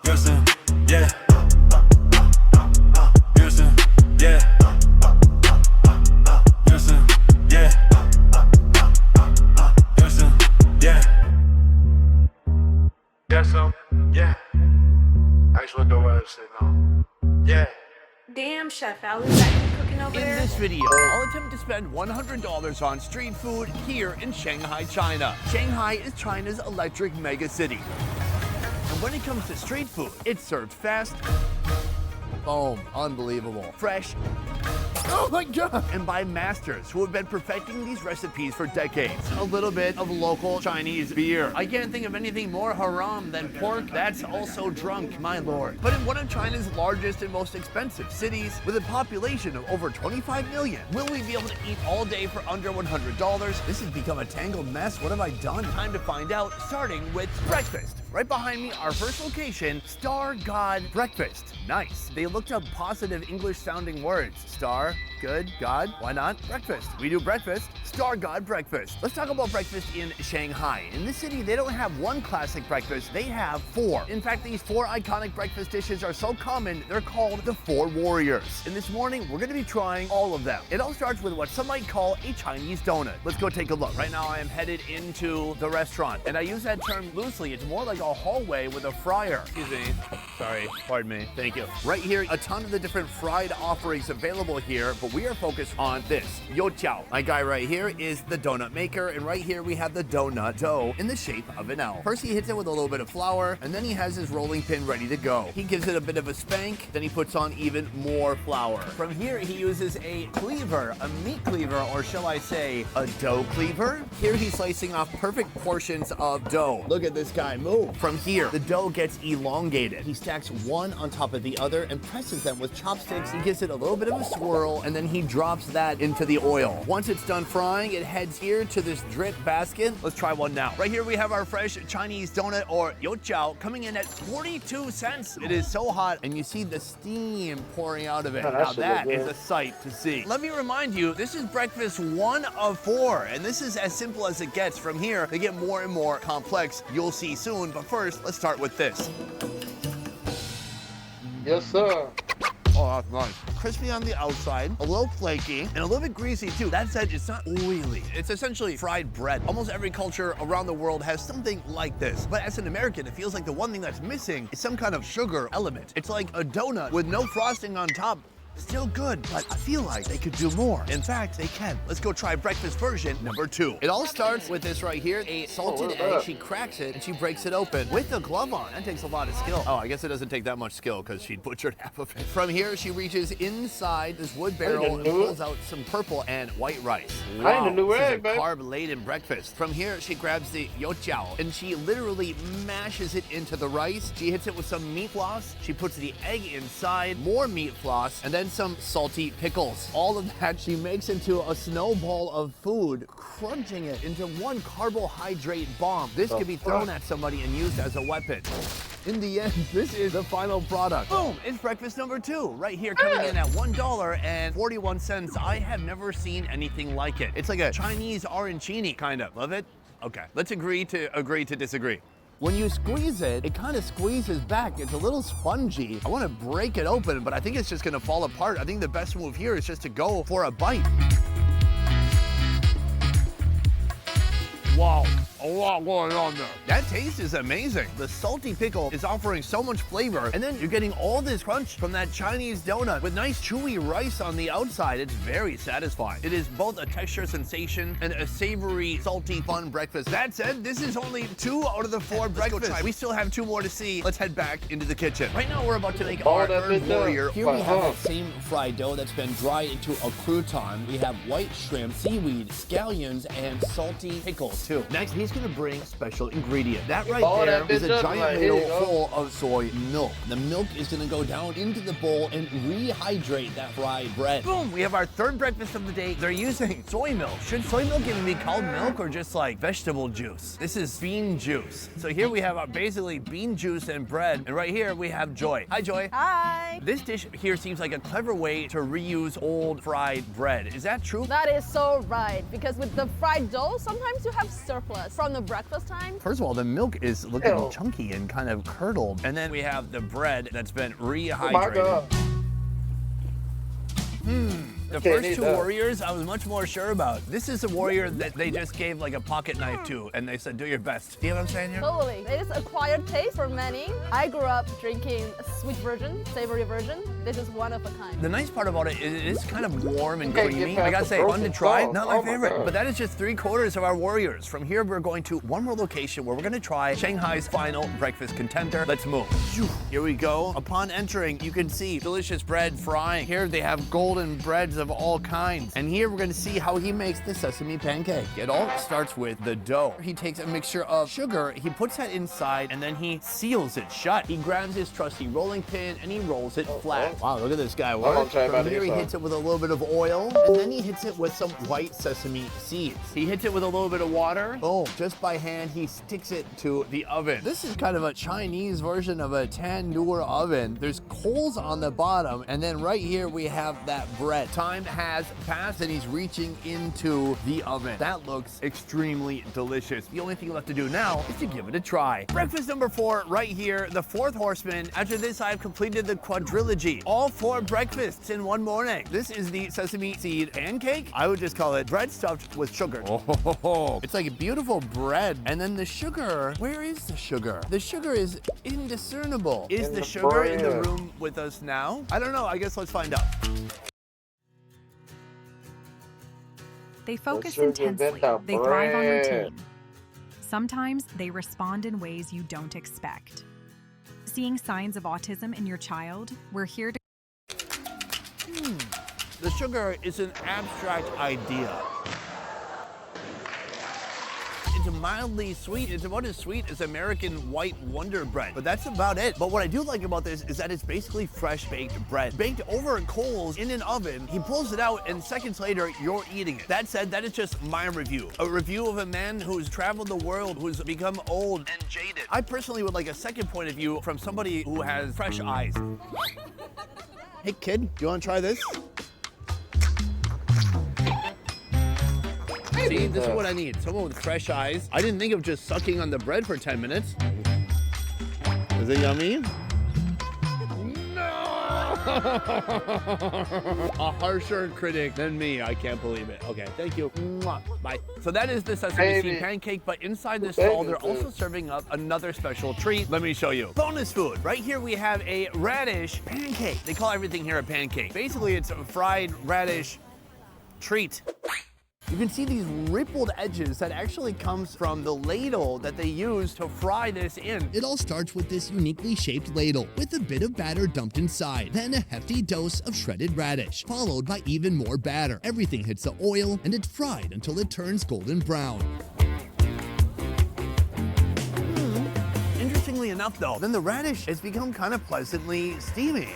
Houston, yeah. Houston, yeah. Houston, yeah. Houston, yeah. Yes, so, yeah. Actually, the weather said no. Yeah. Damn, Chef Al, is that you cooking over In there? this video, I'll attempt to spend $100 on street food here in Shanghai, China. Shanghai is China's electric mega city. And when it comes to street food, it's served fast, boom, unbelievable, fresh, oh my God, and by masters who have been perfecting these recipes for decades. A little bit of local Chinese beer. I can't think of anything more haram than pork that's also drunk, my lord. But in one of China's largest and most expensive cities, with a population of over 25 million, will we be able to eat all day for under $100? This has become a tangled mess. What have I done? Time to find out, starting with breakfast. Right behind me, our first location, Star God Breakfast. Nice. They looked up positive English-sounding words. Star, good, God, why not? Breakfast. We do breakfast. Star God Breakfast. Let's talk about breakfast in Shanghai. In this city, they don't have one classic breakfast, they have four. In fact, these four iconic breakfast dishes are so common, they're called the Four Warriors. And this morning, we're gonna be trying all of them. It all starts with what some might call a Chinese donut. Let's go take a look. Right now, I am headed into the restaurant, and I use that term loosely. It's more like a hallway with a fryer. Excuse me. Sorry, pardon me. Thank you. Right here, a ton of the different fried offerings available here, but we are focused on this, Youqiao. My guy right here is the donut maker, and right here we have the donut dough in the shape of an L. First he hits it with a little bit of flour, and then he has his rolling pin ready to go. He gives it a bit of a spank, then he puts on even more flour. From here he uses a cleaver, a meat cleaver, or shall I say, a dough cleaver? Here he's slicing off perfect portions of dough. Look at this guy move. From here, the dough gets elongated. He stacks one on top of the other and presses them with chopsticks. He gives it a little bit of a swirl, and then he drops that into the oil. Once it's done frying, it heads here to this drip basket. Let's try one now. Right here we have our fresh Chinese donut, or Youqiao, coming in at 42 cents. It is so hot, and you see the steam pouring out of it. Now that is a sight to see. Let me remind you, this is breakfast 1 of 4, and this is as simple as it gets. From here, they get more and more complex. You'll see soon, but first, let's start with this. Yes, sir. Oh, that's nice. Crispy on the outside, a little flaky, and a little bit greasy too. That said, it's not oily. It's essentially fried bread. Almost every culture around the world has something like this. But as an American, it feels like the one thing that's missing is some kind of sugar element. It's like a donut with no frosting on top. Still good, but I feel like they could do more. In fact, they can. Let's go try breakfast version number 2. It all starts with this right here, a salted egg. She cracks it and she breaks it open with a glove on. That takes a lot of skill. Oh, I guess it doesn't take that much skill because she butchered half of it. From here, she reaches inside this wood barrel and pulls out some purple and white rice. Wow, this is a carb-laden breakfast. From here, she grabs the Youqiao and she literally mashes it into the rice. She hits it with some meat floss. She puts the egg inside, more meat floss, and then some salty pickles. All of that she makes into a snowball of food, crunching it into one carbohydrate bomb. This could be thrown at somebody and used as a weapon. In the end, this is the final product. Boom, it's breakfast number 2, right here coming in at $1.41. I have never seen anything like it. It's like a Chinese arancini, kind of. Love it? Okay, let's agree to disagree. When you squeeze it, it kind of squeezes back. It's a little spongy. I want to break it open, but I think it's just going to fall apart. I think the best move here is just to go for a bite. Wow, a lot going on there. That taste is amazing. The salty pickle is offering so much flavor, and then you're getting all this crunch from that Chinese donut with nice chewy rice on the outside. It's very satisfying. It is both a texture sensation and a savory, salty, fun breakfast. That said, this is only 2 out of the 4 breakfasts. We still have 2 more to see. Let's head back into the kitchen. Right now, we're about to make our third warrior. Here we have that same fried dough that's been dried into a crouton. We have white shrimp, seaweed, scallions, and salty pickles too. Next, he's gonna bring a special ingredient. That right there is a giant ladle full of soy milk. The milk is gonna go down into the bowl and rehydrate that fried bread. Boom, we have our third breakfast of the day. They're using soy milk. Should soy milk even be called milk or just like vegetable juice? This is bean juice. So here we have basically bean juice and bread. And right here we have Joy. Hi, Joy. Hi. This dish here seems like a clever way to reuse old fried bread. Is that true? That is so right, because with the fried dough, sometimes you have surplus from from the breakfast time. First of all, the milk is looking Ew. chunky and kind of curdled. And then we have the bread that's been rehydrated. Oh my God. The Can't first eat two that. warriors, I was much more sure about. This is a warrior that they just gave like a pocket knife to, and they said, do your best. See what I'm saying here? Totally. It is acquired taste for many. I grew up drinking a sweet version, savory version. This is one of a kind. The nice part about it is it is kind of warm and can't get creamy. past I gotta the say, fun to frozen try. sauce. Not my Oh my favorite. God. But that is just 3/4 of our warriors. From here, we're going to one more location where we're gonna try Shanghai's final breakfast contender. Let's move. Phew. Here we go. Upon entering, you can see delicious bread frying. Here they have golden breads of all kinds. And here we're gonna see how he makes the sesame pancake. It all starts with the dough. He takes a mixture of sugar, he puts that inside, and then he seals it shut. He grabs his trusty rolling pin and he rolls it flat. Wow, look at this guy gonna work. try From about here he this, hits it with a little bit of oil, and then he hits it with some white sesame seeds. He hits it with a little bit of water. Boom, just by hand, he sticks it to the oven. This is kind of a Chinese version of a tandoor oven. There's coals on the bottom, and then right here we have that bread. Time has passed, and he's reaching into the oven. That looks extremely delicious. The only thing left to do now is to give it a try. Breakfast number 4, right here, the 4th horseman. After this, I've completed the quadrilogy. All 4 breakfasts in one morning. This is the sesame seed pancake. I would just call it bread stuffed with sugar. Oh, it's like a beautiful bread. And then the sugar, where is the sugar? The sugar is indiscernible. Is In the the sugar in the bread. room with us now? I don't know. I guess let's find out. They focus should've been intensely. the They thrive on bread. routine. Sometimes they respond in ways you don't expect. Seeing signs of autism in your child, we're here to The sugar is an abstract idea. It's mildly sweet. It's about as sweet as American white Wonder Bread, but that's about it. But what I do like about this is that it's basically fresh baked bread. Baked over coals in an oven, he pulls it out and seconds later, you're eating it. That said, that is just my review. A review of a man who's traveled the world, who's become old and jaded. I personally would like a second point of view from somebody who has fresh eyes. Hey kid, do you wanna try this? See, this is what I need. Someone with fresh eyes. I didn't think of just sucking on the bread for 10 minutes. Is it yummy? No! A harsher critic than me. I can't believe it. Okay, thank you. Mwah. Bye. So that is the sesame seed pancake, but inside this stall, they're also serving up another special treat. Let me show you. Bonus food. Right here we have a radish pancake. They call everything here a pancake. Basically, it's a fried radish treat. You can see these rippled edges that actually comes from the ladle that they use to fry this in. It all starts with this uniquely shaped ladle with a bit of batter dumped inside, then a hefty dose of shredded radish, followed by even more batter. Everything hits the oil and it's fried until it turns golden brown. Interestingly enough though, then the radish has become kind of pleasantly steamy.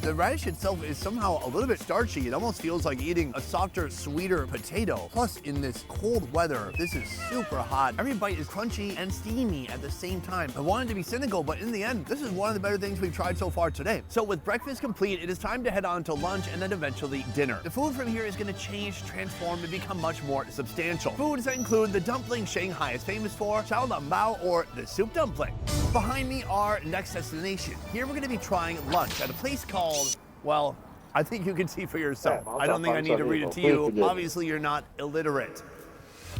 The radish itself is somehow a little bit starchy. It almost feels like eating a softer, sweeter potato. Plus, in this cold weather, this is super hot. Every bite is crunchy and steamy at the same time. I wanted to be cynical, but in the end, this is one of the better things we've tried so far today. So with breakfast complete, it is time to head on to lunch and then eventually dinner. The food from here is gonna change, transform, and become much more substantial. Foods that include the dumpling Shanghai is famous for, xiao lang bao, or the soup dumpling. Behind me, our next destination. Here we're gonna be trying lunch at a place called, well, I think you can see for yourself. Yeah, I don't think I need to read it to you. Obviously, you're not illiterate.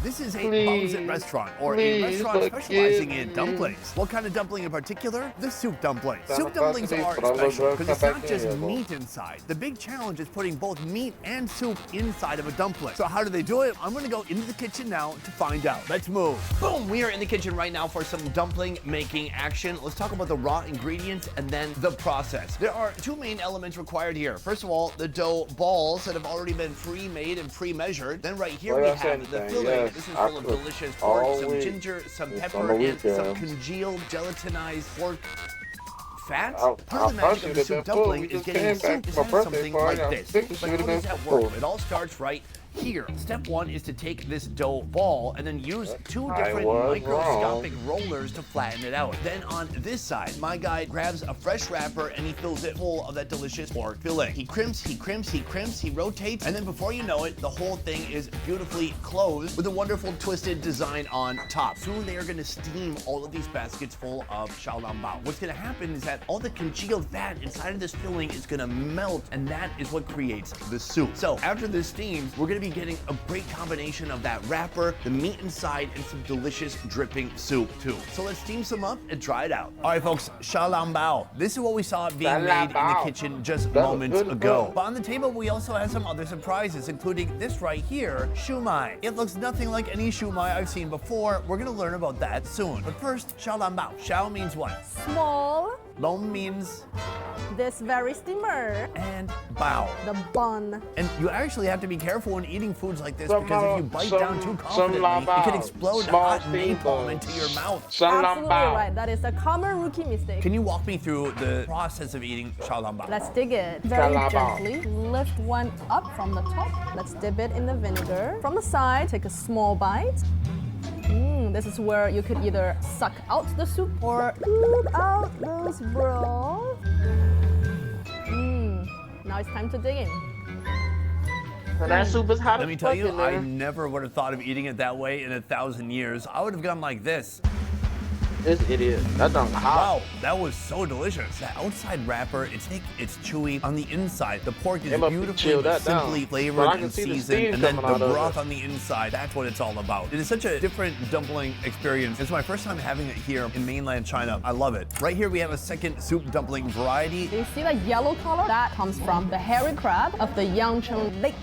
This is a Bangzit restaurant, or a restaurant specializing in dumplings. What kind of dumpling in particular? The soup dumplings. Soup dumplings are special because it's not just meat inside. The big challenge is putting both meat and soup inside of a dumpling. So how do they do it? I'm gonna go into the kitchen now to find out. Let's move. Boom, we are in the kitchen right now for some dumpling making action. Let's talk about the raw ingredients and then the process. There are 2 main elements required here. First of all, the dough balls that have already been pre-made and pre-measured. Then right here we have the filling. This is full of delicious pork, some ginger, some pepper, and some congealed gelatinized pork fat. Part of the magic of the soup dumpling is getting the soup inside something like this. But how does that work? It all starts right Here, step one is to take this dough ball and then use two different was microscopic rollers to flatten it out. Then on this side, my guy grabs a fresh wrapper and he fills it full of that delicious pork fillet. He crimps, he crimps, he crimps, he rotates, and then before you know it, the whole thing is beautifully closed with a wonderful twisted design on top. Soon they are gonna steam all of these baskets full of xiaolongbao. What's gonna happen is that all the congealed fat inside of this filling is gonna melt, and that is what creates the soup. So after this steams, we're gonna be getting a great combination of that wrapper, the meat inside, and some delicious dripping soup too. So let's steam some up and try it out. All right, folks, xiaolongbao. This is what we saw being made in the kitchen just moments ago. But on the table, we also have some other surprises, including this right here, shumai. It looks nothing like any shumai I've seen before. We're gonna learn about that soon. But first, xiaolongbao. Xiao means what? Small, Long means this very steamer, and bao. the bun. And you actually have to be careful when eating foods like this Some because if you bite down too confidently, it could explode hot napalm into your mouth. Absolutely right. That is a common rookie mistake. Can you walk me through the process of eating xiaolongbao? Let's dig it. Very Xiaolongbao. gently lift one up from the top. Let's dip it in the vinegar. From the side, take a small bite. This is where you could either suck out the soup or scoop out those broth. Now it's time to dig in. So that soup is hot Let as me tell fuck you, in I there. never would have thought of eating it that way in 1,000 years. I would have gone like this. This idiot. That done hot. Wow, that was so delicious. The outside wrapper, it's thick, it's chewy. On the inside, the pork is They must be beautifully chilled but that down. simply flavored But I can and see the seasoned. steam And then coming the out of broth it. on the inside, that's what it's all about. It is such a different dumpling experience. It's my first time having it here in mainland China. I love it. Right here, we have a second soup dumpling variety. Do you see the yellow color? That comes from the hairy crab of the Yangcheng Lake.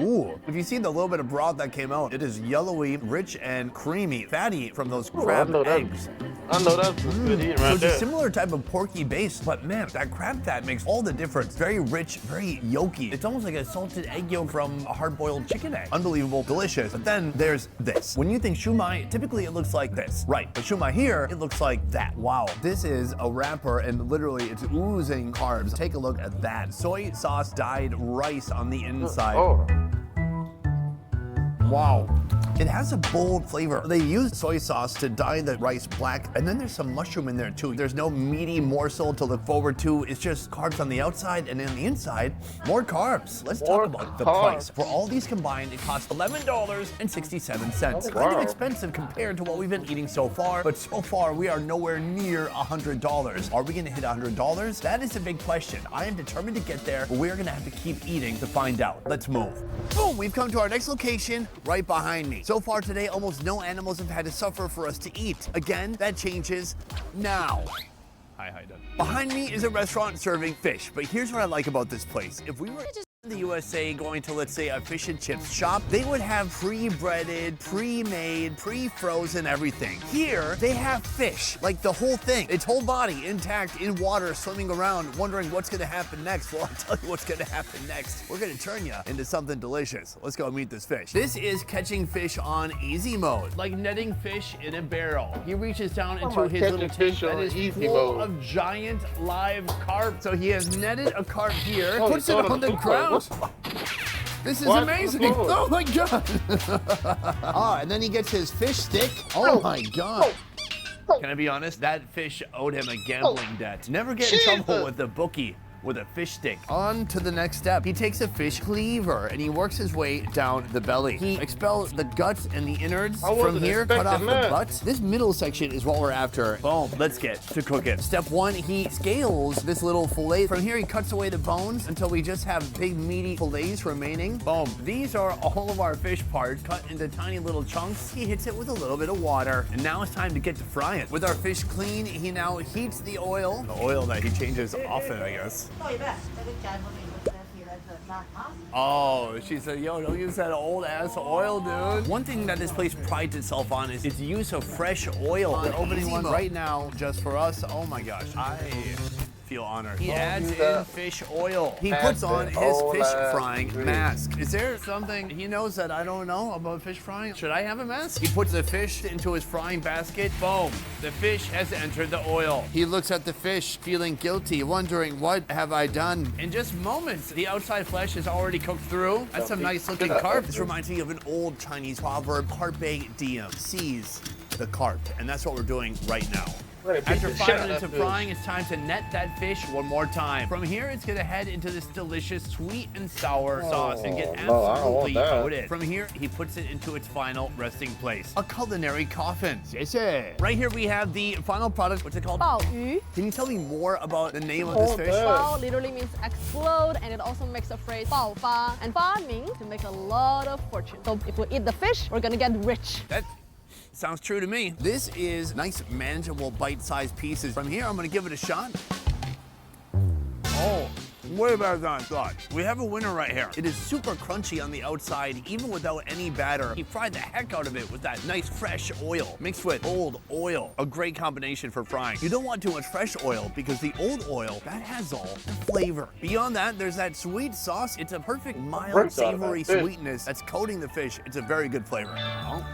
Ooh, if you see the little bit of broth that came out, it is yellowy, rich, and creamy, fatty from those crab eggs. I know that's good eating So right it's a there. similar type of porky base, but man, that crab fat makes all the difference. Very rich, very yolky. It's almost like a salted egg yolk from a hard-boiled chicken egg. Unbelievable, delicious. But then there's this. When you think shumai, typically it looks like this. Right, but shumai here, it looks like that. Wow, this is a wrapper and literally it's oozing carbs. Take a look at that. Soy sauce dyed rice on the inside. Oh. Wow. It has a bold flavor. They use soy sauce to dye the rice black, and then there's some mushroom in there too. There's no meaty morsel to look forward to. It's just carbs on the outside, and on the inside, more carbs. Let's talk More about the carbs. price. For all these combined, it costs $11.67. Oh, Kind of wow. expensive compared to what we've been eating so far, but so far we are nowhere near $100. Are we gonna hit $100? That is a big question. I am determined to get there, but we're gonna have to keep eating to find out. Let's move. Boom, we've come to our next location right behind me. So far today, almost no animals have had to suffer for us to eat. Again, that changes now. Hi, Doug. Behind me is a restaurant serving fish, but here's what I like about this place. If we were in the USA going to, let's say, a fish and chips shop, they would have pre-breaded, pre-made, pre-frozen everything. Here, they have fish, like the whole thing, its whole body intact in water, swimming around, wondering what's gonna happen next. Well, I'll tell you what's gonna happen next. We're gonna turn you into something delicious. Let's go meet this fish. This is catching fish on easy mode, like netting fish in a barrel. He reaches down into like his catching little tank fish that on is easy full mode. of giant live carp. So he has netted a carp here, Oh, puts it he on the thought ground. This is What? amazing. Whoa. Oh my God. Oh, and then he gets his fish stick. Oh my God. Can I be honest? That fish owed him a gambling debt. Never get in trouble Jesus. with the bookie with a fish stick. On to the next step. He takes a fish cleaver and he works his way down the belly. He expels the guts and the innards I from wasn't here, cut off expecting the that. butts. This middle section is what we're after. Boom, let's get to cooking. Step one, he scales this little fillet. From here, he cuts away the bones until we just have big meaty fillets remaining. Boom, these are all of our fish parts cut into tiny little chunks. He hits it with a little bit of water. And now it's time to get to frying. With our fish clean, he now heats the oil. The oil that he changes often, I guess. Oh, she said, yo, don't use that old ass oil, dude. One thing that this place prides itself on is its use of fresh oil. They're opening one right now just for us. Oh my gosh. feel honored. He Don't adds do in that. fish oil. He Add puts on the his whole fish ass frying grease. mask. Is there something he knows that I don't know about fish frying? Should I have a mask? He puts the fish into his frying basket. Boom. The fish has entered the oil. He looks at the fish, feeling guilty, wondering, what have I done? In just moments, the outside flesh is already cooked through. That's some nice looking carp. This reminds me of an old Chinese proverb, carpe diem, seize the carp. And that's what we're doing right now. We're gonna beat After the 5 shit out minutes of of that frying, it's time to net that fish one more time. From here, it's gonna head into this delicious sweet and sour sauce and get no, I don't want absolutely that. coated. From here, he puts it into its final resting place, a culinary coffin. Right here, we have the final product. What's it called? 鲍鱼. Can you tell me more about the name of this fish? that. bao literally means explode, and it also makes a phrase 爆发, and 发 means to make a lot of fortune. So if we eat the fish, we're gonna get rich. That sounds true to me. This is nice, manageable, bite-sized pieces. From here, I'm gonna give it a shot. Oh, way better than I thought. We have a winner right here. It is super crunchy on the outside, even without any batter. He fried the heck out of it with that nice fresh oil mixed with old oil. A great combination for frying. You don't want too much fresh oil because the old oil, that has all the flavor. Beyond that, there's that sweet sauce. It's a perfect mild, Works out of savory that fish. sweetness that's coating the fish. It's a very good flavor. Oh.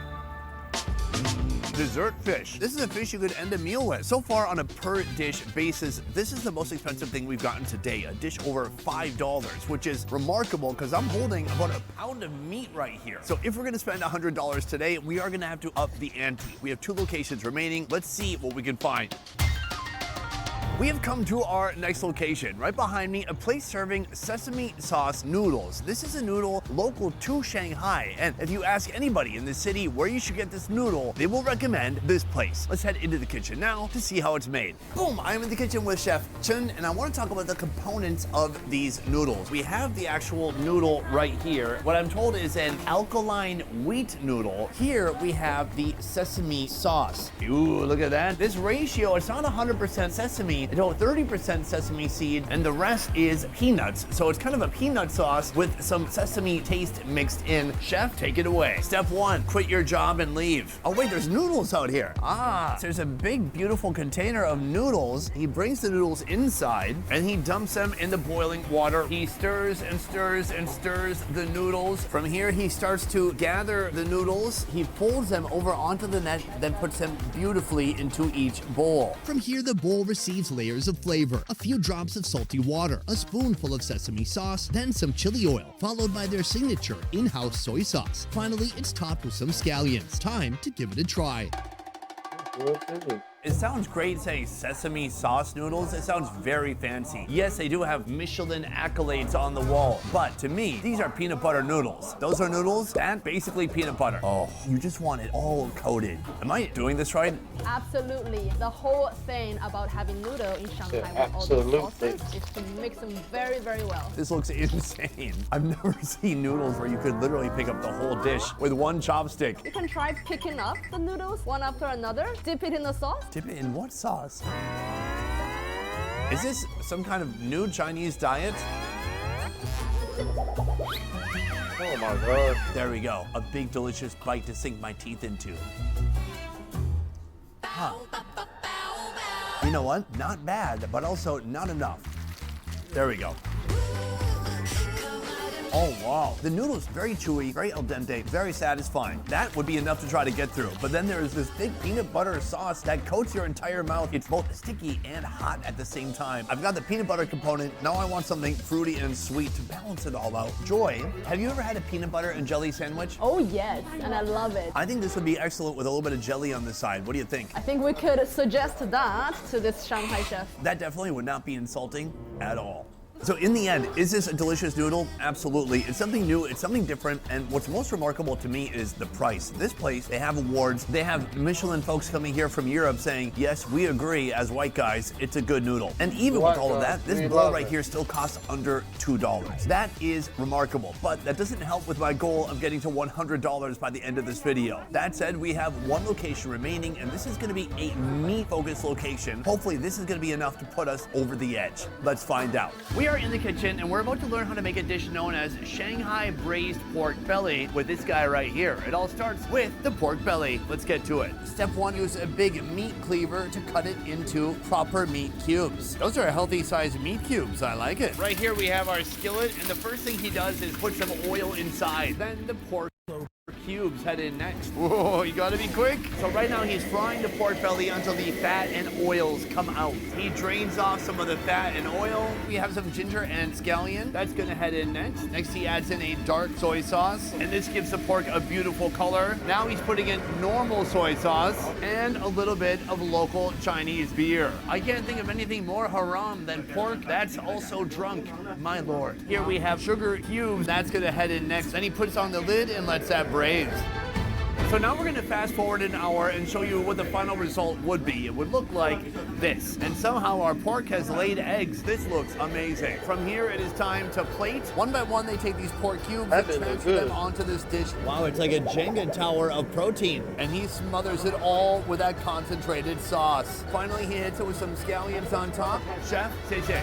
Dessert fish. This is a fish you could end a meal with. So far, on a per dish basis, this is the most expensive thing we've gotten today. A dish over $5, which is remarkable because I'm holding about a pound of meat right here. So if we're gonna spend $100 today, we are gonna have to up the ante. We have 2 locations remaining. Let's see what we can find. We have come to our next location. Right behind me, a place serving sesame sauce noodles. This is a noodle local to Shanghai. And if you ask anybody in the city where you should get this noodle, they will recommend this place. Let's head into the kitchen now to see how it's made. Boom, I'm in the kitchen with Chef Chen, and I want to talk about the components of these noodles. We have the actual noodle right here. What I'm told is an alkaline wheat noodle. Here we have the sesame sauce. Ooh, look at that. This ratio, it's not 100% sesame. It's about 30% sesame seed, and the rest is peanuts. So it's kind of a peanut sauce with some sesame taste mixed in. Chef, take it away. Step 1, quit your job and leave. Oh wait, there's noodles out here. Ah, there's a big, beautiful container of noodles. He brings the noodles inside, and he dumps them in the boiling water. He stirs and stirs and stirs the noodles. From here, he starts to gather the noodles. He pulls them over onto the net, then puts them beautifully into each bowl. From here, the bowl receives layers of flavor, a few drops of salty water, a spoonful of sesame sauce, then some chili oil, followed by their signature in-house soy sauce. Finally, it's topped with some scallions. Time to give it a try. It sounds great saying sesame sauce noodles. It sounds very fancy. Yes, they do have Michelin accolades on the wall, but to me, these are peanut butter noodles. Those are noodles and basically peanut butter. Oh, you just want it all coated. Am I doing this right? Absolutely. The whole thing about having noodle in Shanghai Yeah, with all these absolutely. sauces is to mix them very, very well. This looks insane. I've never seen noodles where you could literally pick up the whole dish with one chopstick. You can try picking up the noodles one after another, dip it in the sauce. Dip it in what sauce? Is this some kind of new Chinese diet? Oh my god. There we go. A big, delicious bite to sink my teeth into. Huh. You know what? Not bad, but also not enough. There we go. Oh, wow. The noodle's very chewy, very al dente, very satisfying. That would be enough to try to get through. But then there's this thick peanut butter sauce that coats your entire mouth. It's both sticky and hot at the same time. I've got the peanut butter component. Now I want something fruity and sweet to balance it all out. Joy, have you ever had a peanut butter and jelly sandwich? Oh yes, and I love it. I think this would be excellent with a little bit of jelly on the side. What do you think? I think we could suggest that to this Shanghai chef. That definitely would not be insulting at all. So in the end, is this a delicious noodle? Absolutely. It's something new, it's something different, and what's most remarkable to me is the price. This place, they have awards, they have Michelin folks coming here from Europe saying, yes, we agree as white guys, it's a good noodle. And even with all of that, this bowl right here still costs under $2. That is remarkable, but that doesn't help with my goal of getting to $100 by the end of this video. That said, we have one location remaining, and this is gonna be a meat-focused location. Hopefully this is gonna be enough to put us over the edge. Let's find out. We are are in the kitchen and we're about to learn how to make a dish known as Shanghai braised pork belly with this guy right here. It all starts with the pork belly. Let's get to it. Step 1, use a big meat cleaver to cut it into proper meat cubes. Those are healthy sized meat cubes. I like it. Right here we have our skillet, and the first thing he does is put some oil inside. Then the pork cubes head in next. Whoa, you gotta be quick. So right now he's frying the pork belly until the fat and oils come out. He drains off some of the fat and oil. We have some ginger and scallion. That's gonna head in next. Next he adds in a dark soy sauce, and this gives the pork a beautiful color. Now he's putting in normal soy sauce and a little bit of local Chinese beer. I can't think of anything more haram than pork that's also drunk, my lord. Here we have sugar cubes. That's gonna head in next. Then he puts on the lid and lets that braise. So now we're gonna fast forward an hour and show you what the final result would be. It would look like this. And somehow our pork has laid eggs. This looks amazing. From here, it is time to plate. One by one, they take these pork cubes and transfer them onto this dish. Wow, it's like a Jenga tower of protein. And he smothers it all with that concentrated sauce. Finally, he hits it with some scallions on top. Chef, say.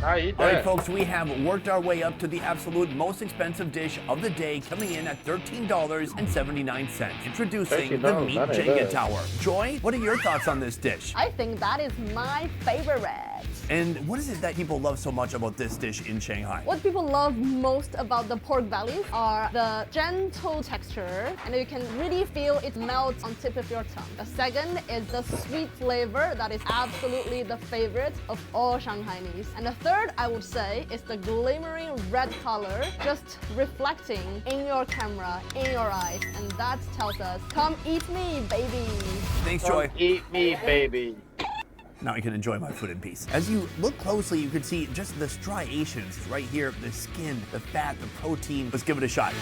I eat All that. right, folks, we have worked our way up to the absolute most expensive dish of the day, coming in at $13.79. Introducing the $13, Meat that ain't Jenga bad. Tower. Joy, what are your thoughts on this dish? I think that is my favorite. And what is it that people love so much about this dish in Shanghai? What people love most about the pork bellies are the gentle texture, and you can really feel it melt on tip of your tongue. The second is the sweet flavor that is absolutely the favorite of all Shanghainese. And the third, I would say, is the glimmering red color just reflecting in your camera, in your eyes, and that tells us, come eat me, baby. Thanks, Joy. Eat me, baby. Now I can enjoy my food in peace. As you look closely, you can see just the striations right here, the skin, the fat, the protein. Let's give it a shot.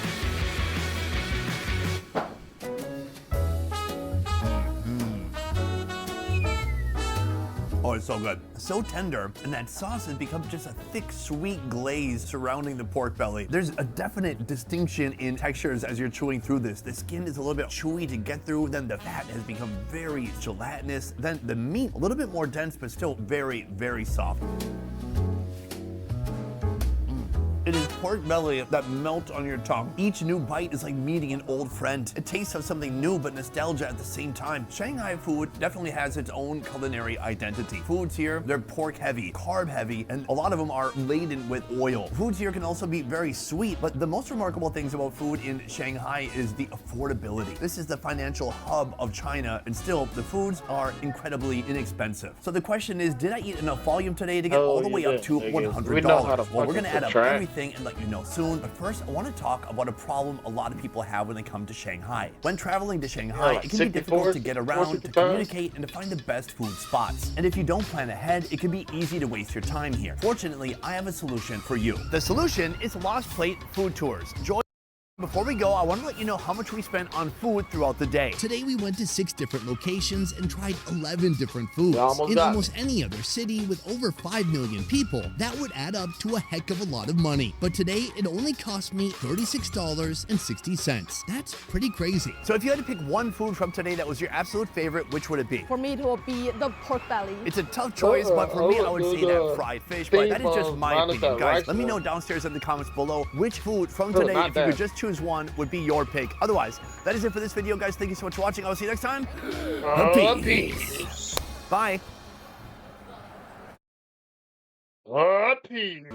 Oh, it's so good. So tender, and that sauce has become just a thick, sweet glaze surrounding the pork belly. There's a definite distinction in textures as you're chewing through this. The skin is a little bit chewy to get through, then the fat has become very gelatinous, then the meat a little bit more dense, but still very, very soft. It is pork belly that melts on your tongue. Each new bite is like meeting an old friend. It tastes of something new but nostalgia at the same time. Shanghai food definitely has its own culinary identity. Foods here, they're pork heavy, carb heavy, and a lot of them are laden with oil. Foods here can also be very sweet, but the most remarkable things about food in Shanghai is the affordability. This is the financial hub of China, and still the foods are incredibly inexpensive. So the question is, did I eat enough volume today to get all the way up to $100? We know how to Well, we're gonna fucking add up subtract. everything and let you know soon. But first, I want to talk about a problem a lot of people have when they come to Shanghai. When traveling to Shanghai, like it can be 64, difficult to get around, to 64 communicate, and to find the best food spots. And if you don't plan ahead, it can be easy to waste your time here. Fortunately, I have a solution for you. The solution is Lost Plate Food Tours. Joy. Before we go, I want to let you know how much we spent on food throughout the day. Today we went to 6 different locations and tried 11 different foods. almost In got almost any other city with over 5 million people, that would add up to a heck of a lot of money. But today it only cost me $36.60. That's pretty crazy. So if you had to pick one food from today that was your absolute favorite, which would it be? For me, it will be the pork belly. It's a tough choice, but for me, I would say that fried fish. But that is just my opinion, guys. Let me know downstairs in the comments below which food from today, if you could just choose one, would be your pick. Otherwise, that is it for this video, guys. Thank you so much for watching. I'll see you next time. Peace. Bye. Peace.